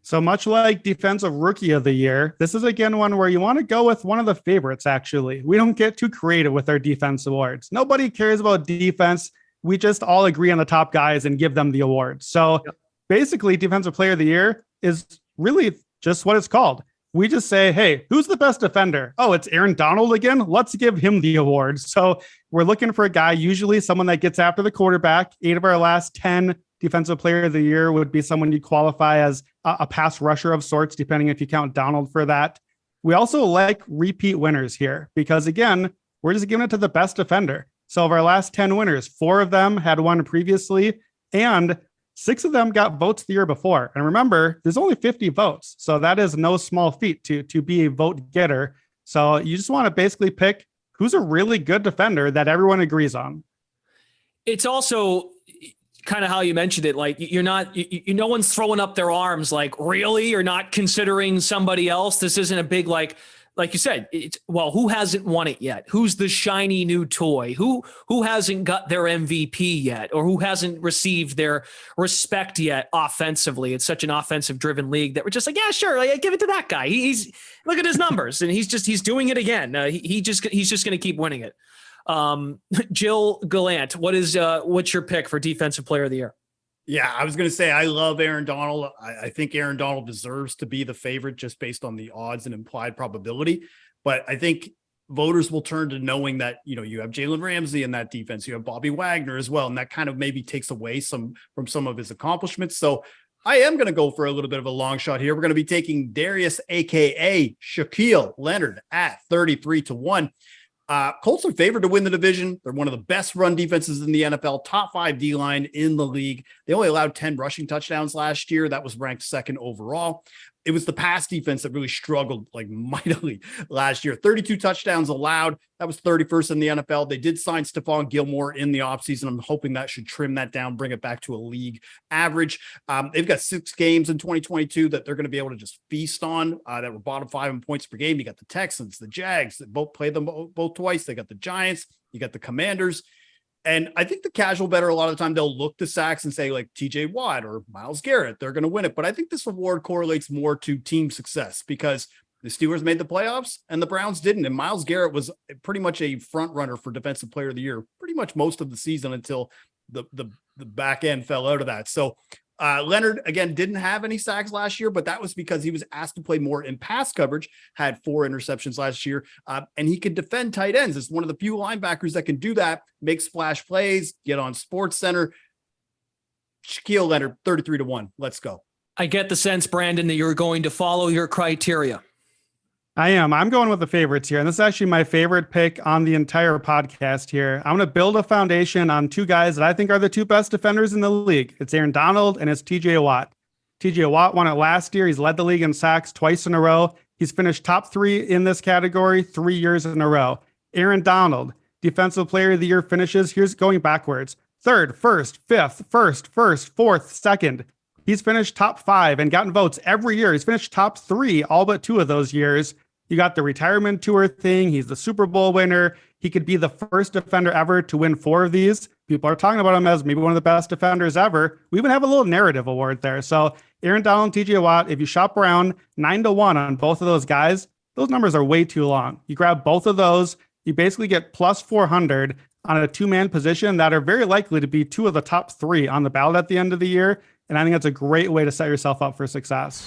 So much like Defensive Rookie of the Year, this is again one where you want to go with one of the favorites, actually. We don't get too creative with our defense awards. Nobody cares about defense. We just all agree on the top guys and give them the award. So basically, Defensive Player of the Year is really just what it's called. We just say, hey, who's the best defender? Oh, it's Aaron Donald again. Let's give him the award. So we're looking for a guy, usually someone that gets after the quarterback. 8 of our last 10 Defensive Player of the Year would be someone you qualify as a pass rusher of sorts, depending if you count Donald for that. We also like repeat winners here because, again, we're just giving it to the best defender. So of our last 10 winners, 4 of them had won previously, and 6 of them got votes the year before. And remember, there's only 50 votes. So that is no small feat to be a vote getter. So you just want to basically pick who's a really good defender that everyone agrees on. It's also kind of how you mentioned it. Like no one's throwing up their arms like, really? You're not considering somebody else? This isn't a big, like you said, who hasn't won it yet? Who's the shiny new toy? Who hasn't got their MVP yet, or who hasn't received their respect yet offensively? It's such an offensive driven league that we're just like, yeah, sure. Like, give it to that guy. He's look at his numbers and he's doing it again. He's just going to keep winning it. Jill Gallant, what's your pick for Defensive Player of the Year? Yeah, I was going to say, I love Aaron Donald. I think Aaron Donald deserves to be the favorite just based on the odds and implied probability. But I think voters will turn to knowing that, you have Jalen Ramsey in that defense. You have Bobby Wagner as well. And that kind of maybe takes away from some of his accomplishments. So I am going to go for a little bit of a long shot here. We're going to be taking Darius, a.k.a. Shaquille Leonard, at 33-1. Colts are favored to win the division. They're one of the best run defenses in the NFL, top 5 D-line in the league. They only allowed 10 rushing touchdowns last year. That was ranked 2nd overall. It was the pass defense that really struggled like mightily last year. 32 touchdowns allowed. That was 31st in the NFL. They did sign Stephon Gilmore in the offseason. I'm hoping that should trim that down, bring it back to a league average. They've got 6 games in 2022 that they're going to be able to just feast on that were bottom 5 in points per game. You got the Texans, the Jags that both played them both twice. They got the Giants. You got the Commanders. And I think the casual bettor, a lot of the time, they'll look to sacks and say, like, TJ Watt or Myles Garrett, they're going to win it. But I think this award correlates more to team success because the Steelers made the playoffs and the Browns didn't. And Myles Garrett was pretty much a front runner for Defensive Player of the Year, pretty much most of the season until the back end fell out of that. So Leonard, again, didn't have any sacks last year, but that was because he was asked to play more in pass coverage, had 4 interceptions last year, and he could defend tight ends. It's one of the few linebackers that can do that, make splash plays, get on Sports Center. Shaquille Leonard, 33-1. Let's go. I get the sense, Brandon, that you're going to follow your criteria. I am. I'm going with the favorites here. And this is actually my favorite pick on the entire podcast here. I'm going to build a foundation on 2 guys that I think are the 2 best defenders in the league. It's Aaron Donald and it's TJ Watt. TJ Watt won it last year. He's led the league in sacks twice in a row. He's finished top 3 in this category 3 years in a row. Aaron Donald, Defensive Player of the Year finishes. Here's going backwards. 3rd, 1st, 5th, 1st, 1st, 4th, 2nd. He's finished top 5 and gotten votes every year. He's finished top 3 all but 2 of those years. You got the retirement tour thing. He's the Super Bowl winner. He could be the first defender ever to win 4 of these. People are talking about him as maybe one of the best defenders ever. We even have a little narrative award there. So Aaron Donald and TJ Watt, if you shop around 9-1 on both of those guys, those numbers are way too long. You grab both of those, you basically get plus 400 on a 2-man position that are very likely to be 2 of the top 3 on the ballot at the end of the year. And I think that's a great way to set yourself up for success.